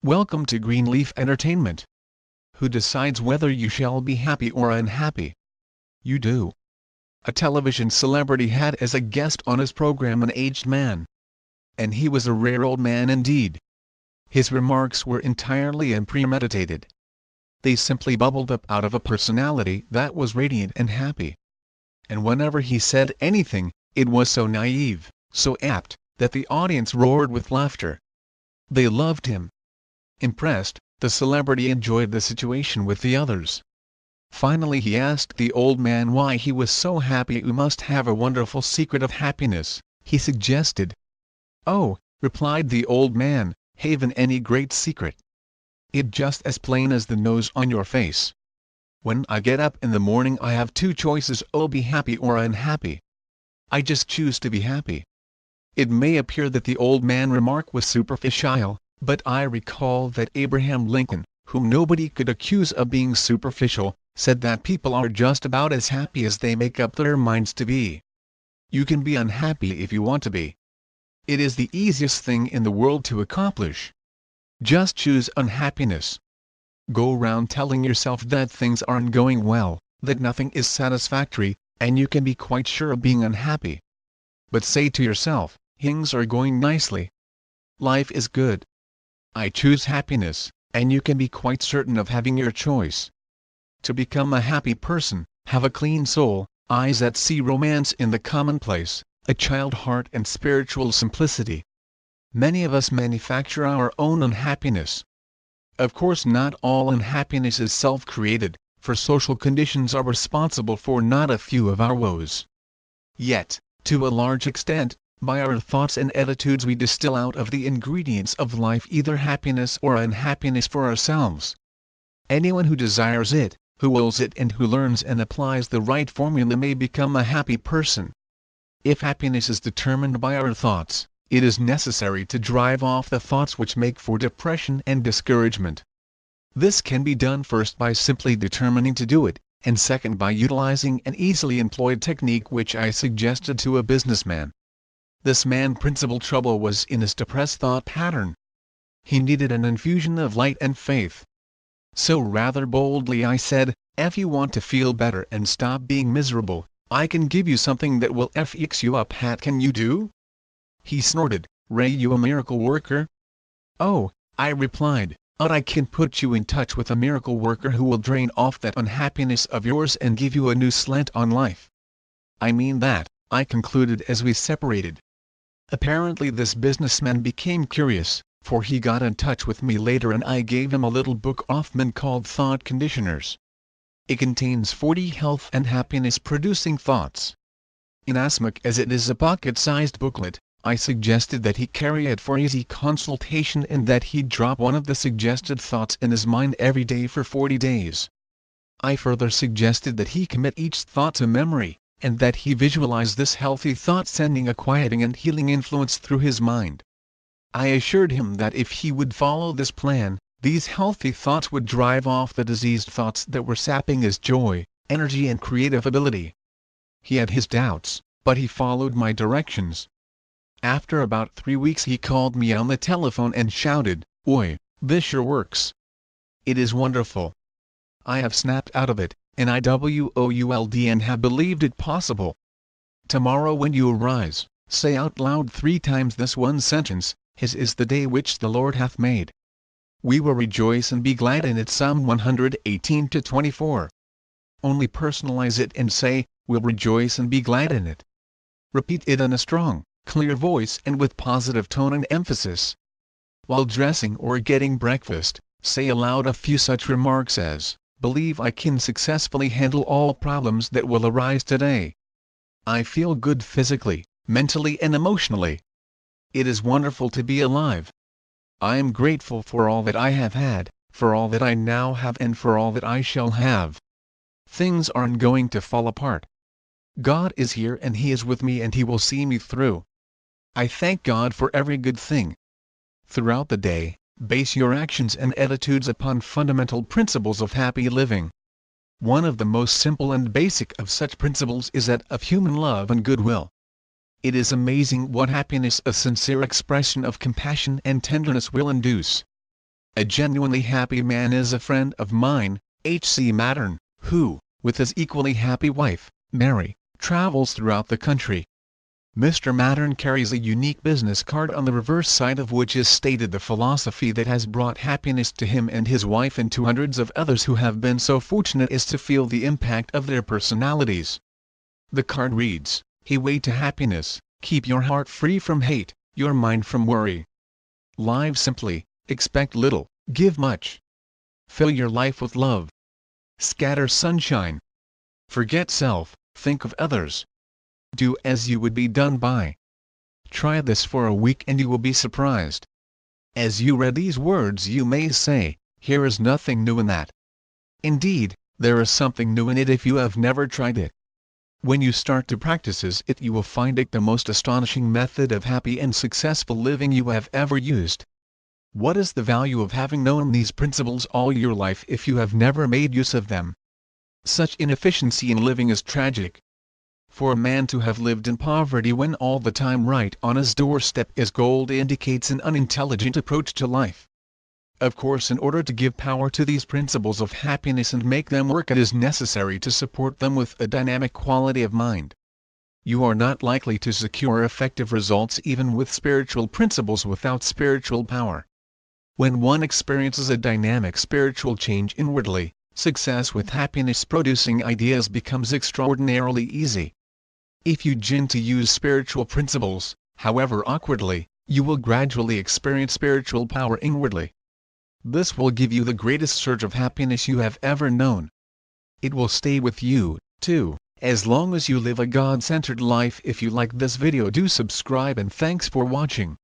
Welcome to Greenleaf Entertainment. Who decides whether you shall be happy or unhappy? You do. A television celebrity had as a guest on his program an aged man. And he was a rare old man indeed. His remarks were entirely unpremeditated. They simply bubbled up out of a personality that was radiant and happy. And whenever he said anything, it was so naive, so apt, that the audience roared with laughter. They loved him. Impressed, the celebrity enjoyed the situation with the others. Finally he asked the old man why he was so happy. "You must have a wonderful secret of happiness," he suggested. "Oh," replied the old man, "haven't any great secret. It just as plain as the nose on your face. When I get up in the morning I have two choices: be happy or unhappy. I just choose to be happy." It may appear that the old man's remark was superficial, but I recall that Abraham Lincoln, whom nobody could accuse of being superficial, said that people are just about as happy as they make up their minds to be. You can be unhappy if you want to be. It is the easiest thing in the world to accomplish. Just choose unhappiness. Go around telling yourself that things aren't going well, that nothing is satisfactory, and you can be quite sure of being unhappy. But say to yourself, things are going nicely. Life is good. I choose happiness, and you can be quite certain of having your choice. To become a happy person, have a clean soul, eyes that see romance in the commonplace, a child heart and spiritual simplicity. Many of us manufacture our own unhappiness. Of course not all unhappiness is self-created, for social conditions are responsible for not a few of our woes. Yet, to a large extent, by our thoughts and attitudes we distill out of the ingredients of life either happiness or unhappiness for ourselves. Anyone who desires it, who wills it and who learns and applies the right formula may become a happy person. If happiness is determined by our thoughts, it is necessary to drive off the thoughts which make for depression and discouragement. This can be done first by simply determining to do it, and second by utilizing an easily employed technique which I suggested to a businessman. This man's principal trouble was in his depressed thought pattern. He needed an infusion of light and faith. So rather boldly I said, "If you want to feel better and stop being miserable, I can give you something that will fix you up. Can you do?" He snorted, "Ray, you a miracle worker?" "Oh," I replied, "I can put you in touch with a miracle worker who will drain off that unhappiness of yours and give you a new slant on life." "I mean that," I concluded as we separated. Apparently this businessman became curious, for he got in touch with me later and I gave him a little book Hoffman called Thought Conditioners. It contains 40 health and happiness producing thoughts. Inasmuch as it is a pocket-sized booklet, I suggested that he carry it for easy consultation and that he drop one of the suggested thoughts in his mind every day for 40 days. I further suggested that he commit each thought to memory, and that he visualize this healthy thought sending a quieting and healing influence through his mind. I assured him that if he would follow this plan, these healthy thoughts would drive off the diseased thoughts that were sapping his joy, energy and creative ability. He had his doubts, but he followed my directions. After about 3 weeks he called me on the telephone and shouted, "Oi, this sure works. It is wonderful. I have snapped out of it, and IWOULD and have believed it possible. Tomorrow when you arise, say out loud 3 times this one sentence, His is the day which the Lord hath made. We will rejoice and be glad in it." Psalm 118:24. Only personalize it and say, "We'll rejoice and be glad in it." Repeat it in a strong, clear voice and with positive tone and emphasis. While dressing or getting breakfast, say aloud a few such remarks as, "Believe I can successfully handle all problems that will arise today. I feel good physically, mentally and emotionally. It is wonderful to be alive. I am grateful for all that I have had, for all that I now have and for all that I shall have. Things aren't going to fall apart. God is here and He is with me and He will see me through. I thank God for every good thing." Throughout the day, base your actions and attitudes upon fundamental principles of happy living. One of the most simple and basic of such principles is that of human love and goodwill. It is amazing what happiness a sincere expression of compassion and tenderness will induce. A genuinely happy man is a friend of mine, H.Aʀᴏᴜ, who, with his equally happy wife, Mary, travels throughout the country. Mr. Mattern carries a unique business card on the reverse side of which is stated the philosophy that has brought happiness to him and his wife and to hundreds of others who have been so fortunate as to feel the impact of their personalities. The card reads, "He way to happiness, keep your heart free from hate, your mind from worry. Live simply, expect little, give much. Fill your life with love. Scatter sunshine. Forget self, think of others. Do as you would be done by." Try this for a week and you will be surprised. As you read these words you may say, here is nothing new in that. Indeed, there is something new in it if you have never tried it. When you start to practice it you will find it the most astonishing method of happy and successful living you have ever used. What is the value of having known these principles all your life if you have never made use of them? Such inefficiency in living is tragic. For a man to have lived in poverty when all the time right on his doorstep is gold indicates an unintelligent approach to life. Of course, in order to give power to these principles of happiness and make them work, it is necessary to support them with a dynamic quality of mind. You are not likely to secure effective results even with spiritual principles without spiritual power. When one experiences a dynamic spiritual change inwardly, success with happiness-producing ideas becomes extraordinarily easy. If you begin to use spiritual principles, however awkwardly, you will gradually experience spiritual power inwardly. This will give you the greatest surge of happiness you have ever known. It will stay with you, too, as long as you live a God-centered life. If you like this video, do subscribe and thanks for watching.